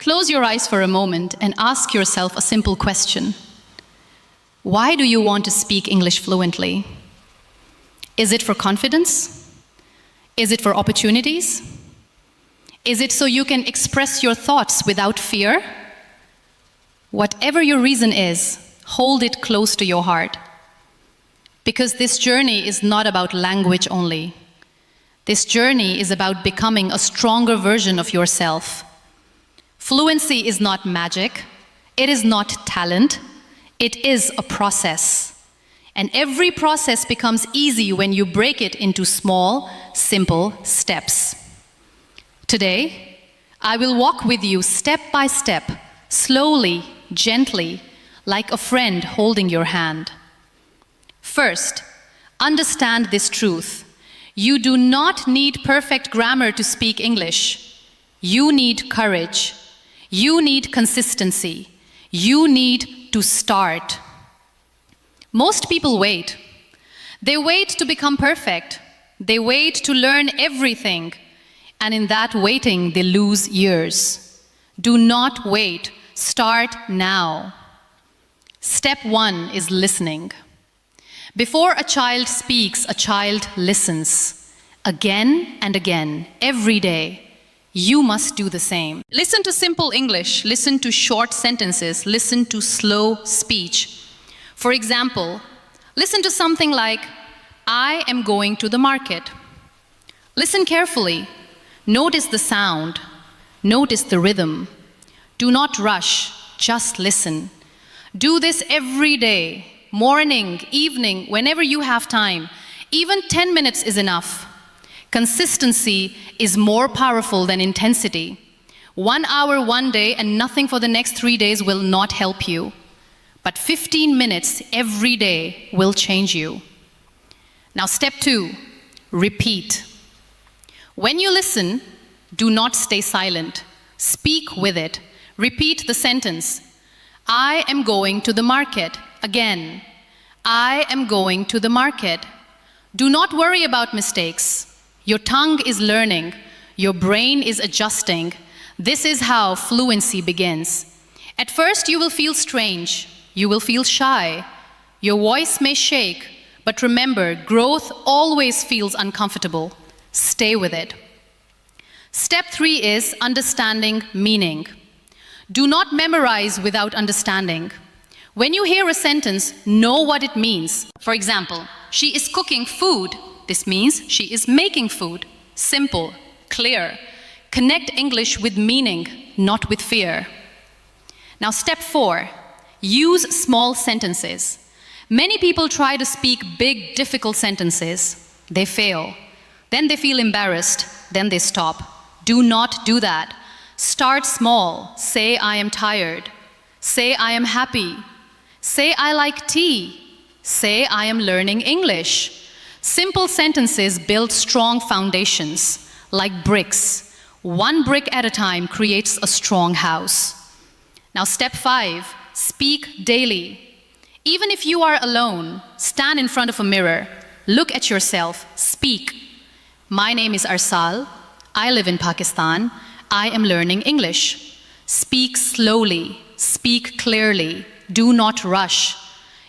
Close your eyes for a moment and ask yourself a simple question. Why do you want to speak English fluently? Is it for confidence? Is it for opportunities? Is it so you can express your thoughts without fear? Whatever your reason is, hold it close to your heart. Because this journey is not about language only. This journey is about becoming a stronger version of yourself. Fluency is not magic. It is not talent. It is a process. And every process becomes easy when you break it into small, simple steps. Today, I will walk with you step by step, slowly, gently, like a friend holding your hand. First, understand this truth. You do not need perfect grammar to speak English. You need courage. You need consistency. You need to start. Most people wait. They wait to become perfect. They wait to learn everything. And in that waiting, they lose years. Do not wait. Start now. Step 1 is listening. Before a child speaks, a child listens. Again and again, every day. You must do the same. Listen to simple English. Listen to short sentences. Listen to slow speech. For example, listen to something like, I am going to the market. Listen carefully. Notice the sound. Notice the rhythm. Do not rush. Just listen. Do this every day, morning, evening, whenever you have time. Even 10 minutes is enough. Consistency is more powerful than intensity. 1 hour one day and nothing for the next 3 days will not help you. But 15 minutes every day will change you. Now, step 2, repeat. When you listen, do not stay silent. Speak with it. Repeat the sentence. I am going to the market. Again. I am going to the market. Do not worry about mistakes. Your tongue is learning. Your brain is adjusting. This is how fluency begins. At first, you will feel strange. You will feel shy. Your voice may shake. But remember, growth always feels uncomfortable. Stay with it. Step 3 is understanding meaning. Do not memorize without understanding. When you hear a sentence, know what it means. For example, she is cooking food. This means she is making food. Simple, clear. Connect English with meaning, not with fear. Now, step 4, use small sentences. Many people try to speak big, difficult sentences. They fail. Then they feel embarrassed. Then they stop. Do not do that. Start small. Say, I am tired. Say, I am happy. Say, I like tea. Say, I am learning English. Simple sentences build strong foundations, like bricks. 1 brick at a time creates a strong house. Now, step 5, speak daily. Even if you are alone, stand in front of a mirror. Look at yourself. Speak. My name is Arsal. I live in Pakistan. I am learning English. Speak slowly. Speak clearly. Do not rush.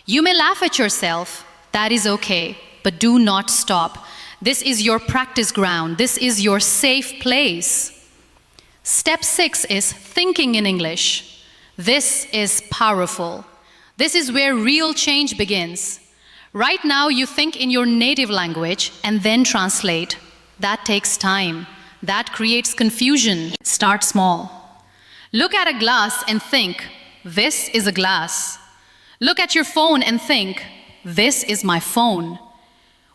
You may laugh at yourself. That is okay. But do not stop. This is your practice ground. This is your safe place. Step 6 is thinking in English. This is powerful. This is where real change begins. Right now, you think in your native language and then translate. That takes time. That creates confusion. Start small. Look at a glass and think, this is a glass. Look at your phone and think, this is my phone.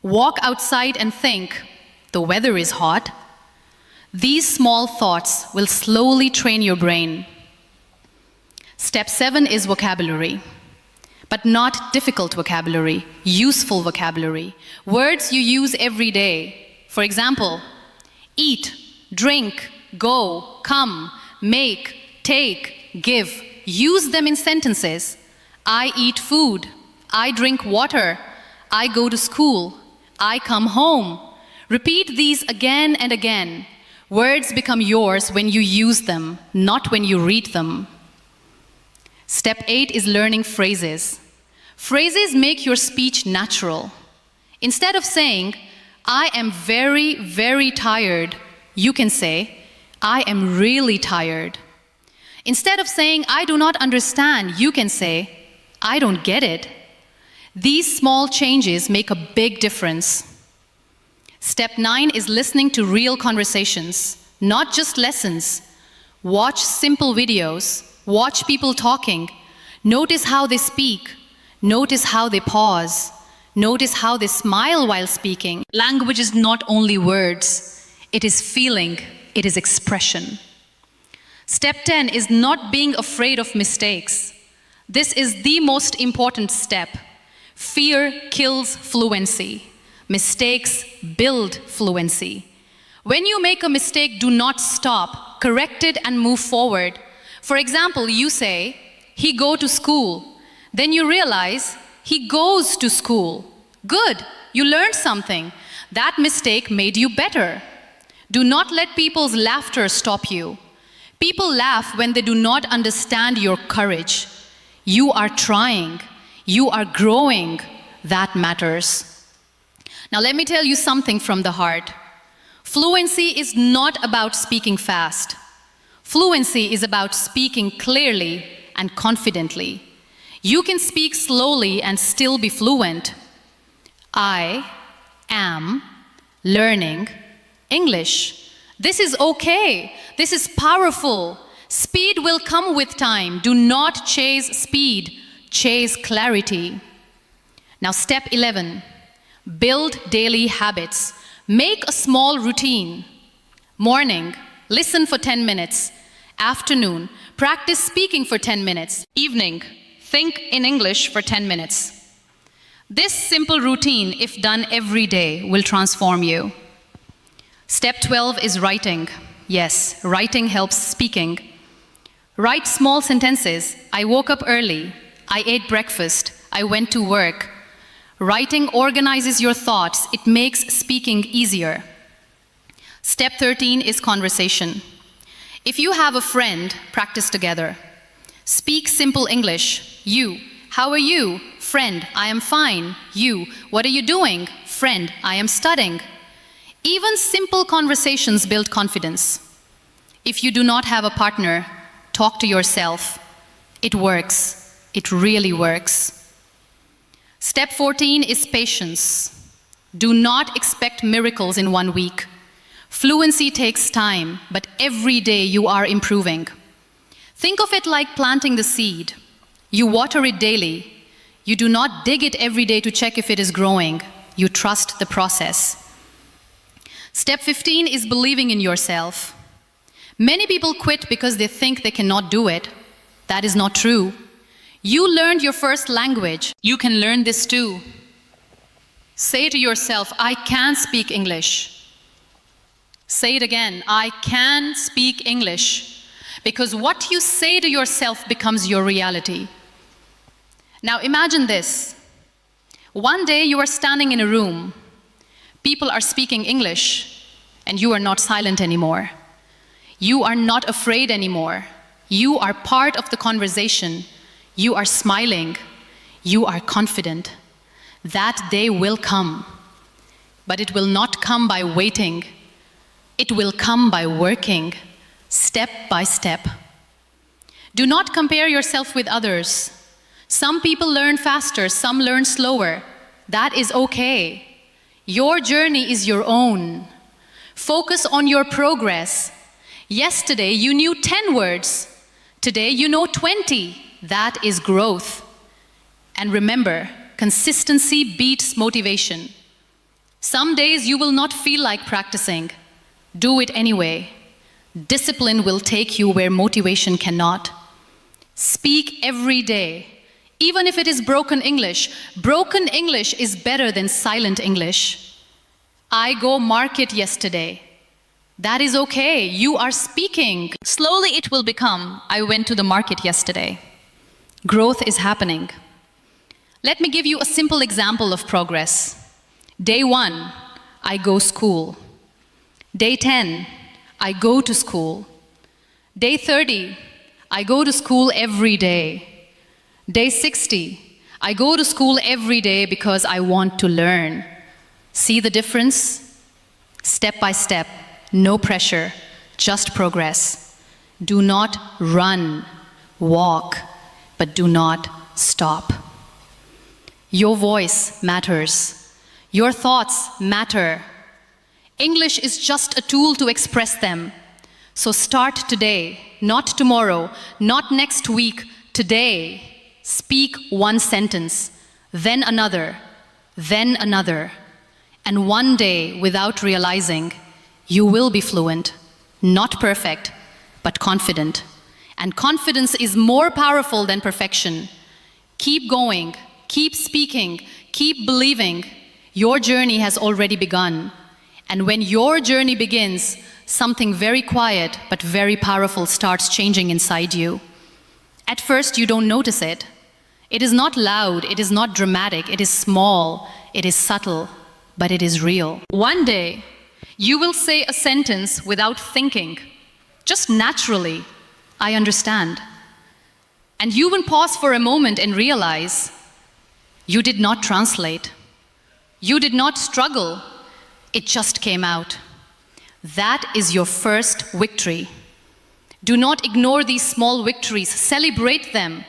Walk outside and think, the weather is hot. These small thoughts will slowly train your brain. Step 7 is vocabulary. But not difficult vocabulary, useful vocabulary. Words you use every day. For example, eat, drink, go, come, make, take, give. Use them in sentences. I eat food. I drink water. I go to school. I come home. Repeat these again and again. Words become yours when you use them, not when you read them. Step 8 is learning phrases. Phrases make your speech natural. Instead of saying, I am very, very tired, you can say, I am really tired. Instead of saying, I do not understand, you can say, I don't get it. These small changes make a big difference. Step 9 is listening to real conversations, not just lessons. Watch simple videos, watch people talking, notice how they speak, notice how they pause, notice how they smile while speaking. Language is not only words, it is feeling, it is expression. Step 10 is not being afraid of mistakes. This is the most important step. Fear kills fluency. Mistakes build fluency. When you make a mistake, do not stop. Correct it and move forward. For example, you say, he go to school. Then you realize, he goes to school. Good, you learned something. That mistake made you better. Do not let people's laughter stop you. People laugh when they do not understand your courage. You are trying. You are growing. That matters. Now let me tell you something from the heart. Fluency is not about speaking fast. Fluency is about speaking clearly and confidently. You can speak slowly and still be fluent. I am learning English. This is okay. This is powerful. Speed will come with time. Do not chase speed. Chase clarity. Now step 11. Build daily habits. Make a small routine. Morning, listen for 10 minutes. Afternoon, practice speaking for 10 minutes. Evening, think in English for 10 minutes. This simple routine, if done every day, will transform you. Step 12 is writing. Yes, writing helps speaking. Write small sentences. I woke up early. I ate breakfast. I went to work. Writing organizes your thoughts. It makes speaking easier. Step 13 is conversation. If you have a friend, practice together. Speak simple English. You, how are you? Friend, I am fine. You, what are you doing? Friend, I am studying. Even simple conversations build confidence. If you do not have a partner, talk to yourself. It works. It really works. Step 14 is patience. Do not expect miracles in 1 week. Fluency takes time, but every day you are improving. Think of it like planting the seed. You water it daily. You do not dig it every day to check if it is growing. You trust the process. Step 15 is believing in yourself. Many people quit because they think they cannot do it. That is not true. You learned your first language. You can learn this too. Say to yourself, I can speak English. Say it again, I can speak English. Because what you say to yourself becomes your reality. Now imagine this. One day you are standing in a room. People are speaking English, and you are not silent anymore. You are not afraid anymore. You are part of the conversation. You are smiling. You are confident. That day will come. But it will not come by waiting. It will come by working, step by step. Do not compare yourself with others. Some people learn faster, some learn slower. That is okay. Your journey is your own. Focus on your progress. Yesterday you knew 10 words. Today you know 20. That is growth. And remember, consistency beats motivation. Some days you will not feel like practicing. Do it anyway. Discipline will take you where motivation cannot. Speak every day. Even if it is broken English is better than silent English. I go market yesterday. That is okay. You are speaking. Slowly it will become, I went to the market yesterday. Growth is happening. Let me give you a simple example of progress. Day 1, I go school. Day 10, I go to school. Day 30, I go to school every day. Day 60, I go to school every day because I want to learn. See the difference? Step by step, no pressure, just progress. Do not run, walk, but do not stop. Your voice matters. Your thoughts matter. English is just a tool to express them. So start today, not tomorrow, not next week, today. Speak one sentence, then another, and one day, without realizing, you will be fluent, not perfect, but confident. And confidence is more powerful than perfection. Keep going, keep speaking, keep believing. Your journey has already begun. And when your journey begins, something very quiet but very powerful starts changing inside you. At first, you don't notice it. It is not loud, it is not dramatic, it is small, it is subtle, but it is real. One day, you will say a sentence without thinking, just naturally, I understand. And you will pause for a moment and realize you did not translate. You did not struggle. It just came out. That is your first victory. Do not ignore these small victories. Celebrate them.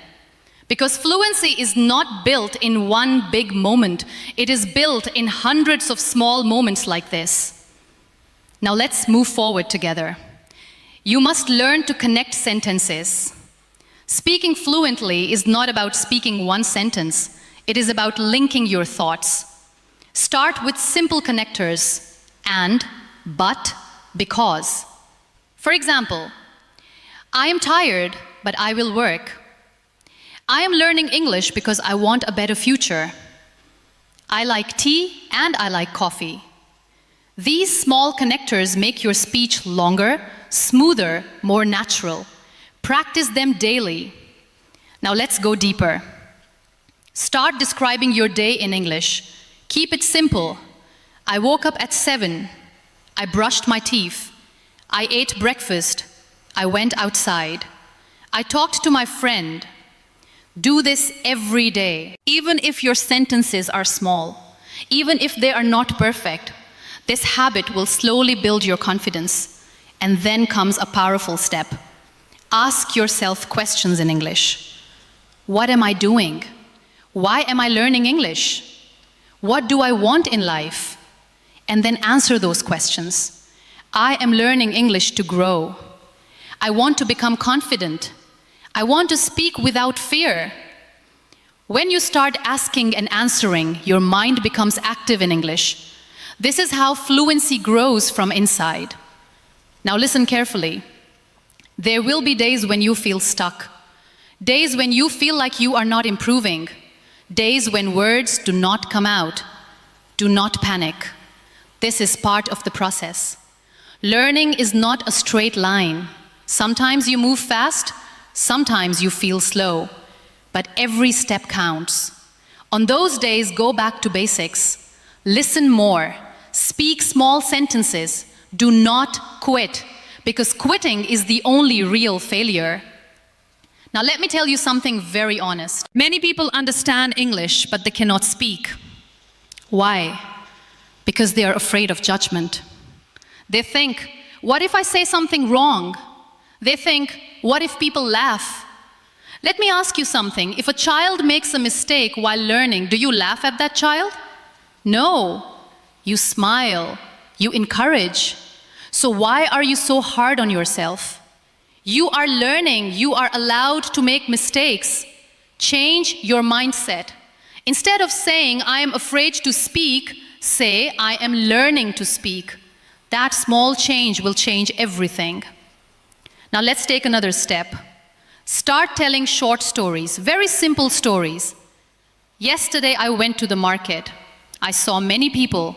Because fluency is not built in one big moment. It is built in hundreds of small moments like this. Now let's move forward together. You must learn to connect sentences. Speaking fluently is not about speaking one sentence. It is about linking your thoughts. Start with simple connectors, and, but, because. For example, I am tired, but I will work. I am learning English because I want a better future. I like tea and I like coffee. These small connectors make your speech longer, smoother, more natural. Practice them daily. Now let's go deeper. Start describing your day in English. Keep it simple. I woke up at 7. I brushed my teeth. I ate breakfast. I went outside. I talked to my friend. Do this every day. Even if your sentences are small, even if they are not perfect, this habit will slowly build your confidence. And then comes a powerful step. Ask yourself questions in English. What am I doing? Why am I learning English? What do I want in life? And then answer those questions. I am learning English to grow. I want to become confident. I want to speak without fear. When you start asking and answering, your mind becomes active in English. This is how fluency grows from inside. Now listen carefully. There will be days when you feel stuck. Days when you feel like you are not improving. Days when words do not come out. Do not panic. This is part of the process. Learning is not a straight line. Sometimes you move fast, sometimes you feel slow, but every step counts. On those days, go back to basics. Listen more. Speak small sentences. Do not quit, because quitting is the only real failure. Now let me tell you something very honest. Many people understand English, but they cannot speak. Why? Because they are afraid of judgment. They think, what if I say something wrong? They think, what if people laugh? Let me ask you something. If a child makes a mistake while learning, do you laugh at that child? No. You smile. You encourage. So why are you so hard on yourself? You are learning. You are allowed to make mistakes. Change your mindset. Instead of saying, I am afraid to speak, say, I am learning to speak. That small change will change everything. Now let's take another step. Start telling short stories, very simple stories. Yesterday I went to the market. I saw many people.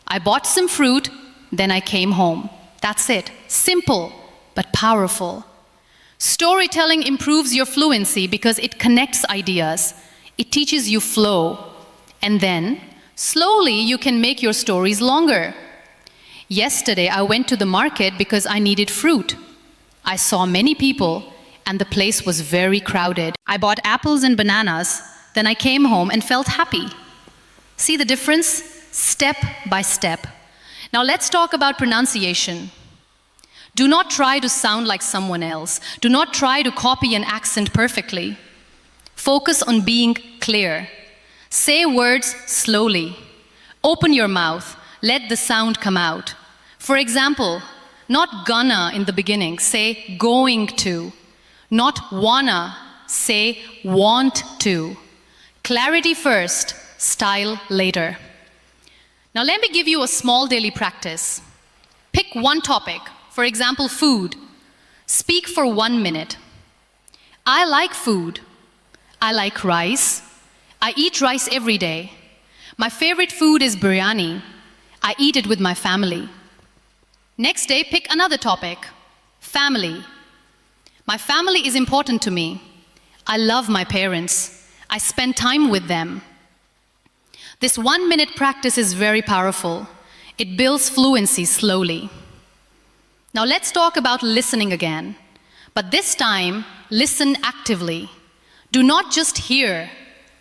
I bought some fruit, then I came home. That's it. Simple, but powerful. Storytelling improves your fluency because it connects ideas. It teaches you flow. And then, slowly, you can make your stories longer. Yesterday, I went to the market because I needed fruit. I saw many people, and the place was very crowded. I bought apples and bananas, then I came home and felt happy. See the difference? Step by step. Now let's talk about pronunciation. Do not try to sound like someone else. Do not try to copy an accent perfectly. Focus on being clear. Say words slowly. Open your mouth. Let the sound come out. For example, not gonna in the beginning, say going to. Not wanna, say want to. Clarity first, style later. Now let me give you a small daily practice. Pick one topic, for example, food. Speak for 1 minute. I like food. I like rice. I eat rice every day. My favorite food is biryani. I eat it with my family. Next day, pick another topic. Family. My family is important to me. I love my parents. I spend time with them. This 1 minute practice is very powerful. It builds fluency slowly. Now let's talk about listening again. But this time, listen actively. Do not just hear.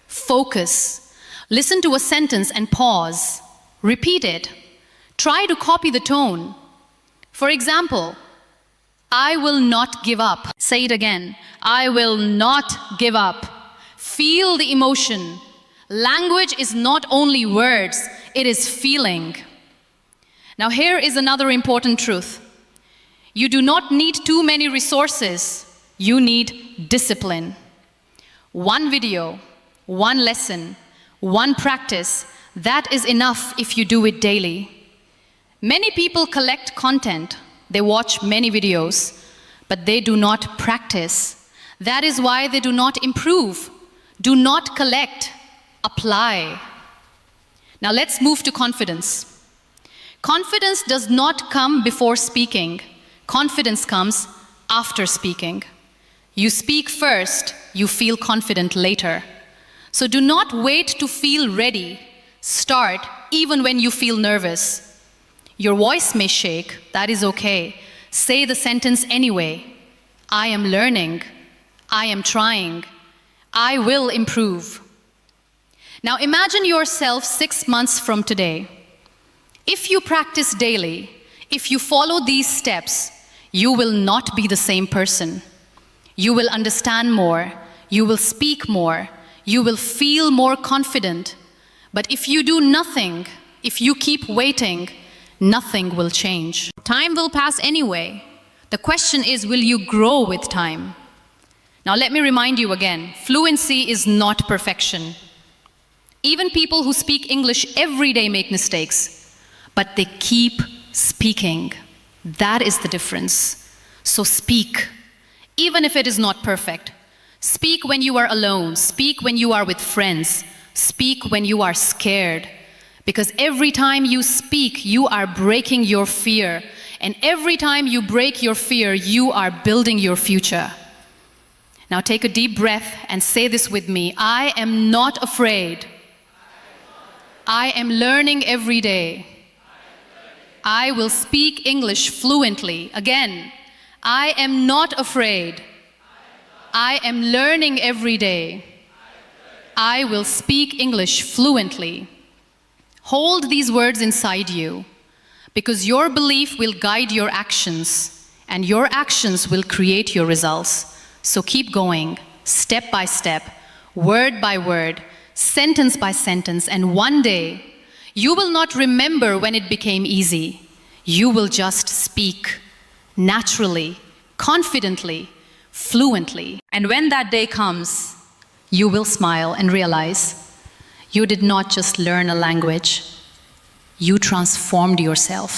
Focus. Listen to a sentence and pause. Repeat it. Try to copy the tone. For example, I will not give up. Say it again. I will not give up. Feel the emotion. Language is not only words, it is feeling. Now here is another important truth. You do not need too many resources. You need discipline. One video, one lesson, one practice, that is enough if you do it daily. Many people collect content. They watch many videos, but they do not practice. That is why they do not improve. Do not collect, apply. Now let's move to confidence. Confidence does not come before speaking. Confidence comes after speaking. You speak first, you feel confident later. So do not wait to feel ready. Start even when you feel nervous. Your voice may shake, that is okay. Say the sentence anyway. I am learning. I am trying. I will improve. Now imagine yourself 6 months from today. If you practice daily, if you follow these steps, you will not be the same person. You will understand more. You will speak more. You will feel more confident. But if you do nothing, if you keep waiting, nothing will change. Time will pass anyway. The question is, will you grow with time? Now let me remind you again, fluency is not perfection. Even people who speak English every day make mistakes, but they keep speaking. That is the difference. So speak, even if it is not perfect. Speak when you are alone. Speak when you are with friends. Speak when you are scared. Because every time you speak, you are breaking your fear. And every time you break your fear, you are building your future. Now take a deep breath and say this with me. I am not afraid. I am learning every day. I will speak English fluently. Again, I am not afraid. I am learning every day. I will speak English fluently. Hold these words inside you, because your belief will guide your actions, and your actions will create your results. So keep going, step by step, word by word, sentence by sentence, and one day, you will not remember when it became easy. You will just speak naturally, confidently, fluently. And when that day comes, you will smile and realize you did not just learn a language, you transformed yourself.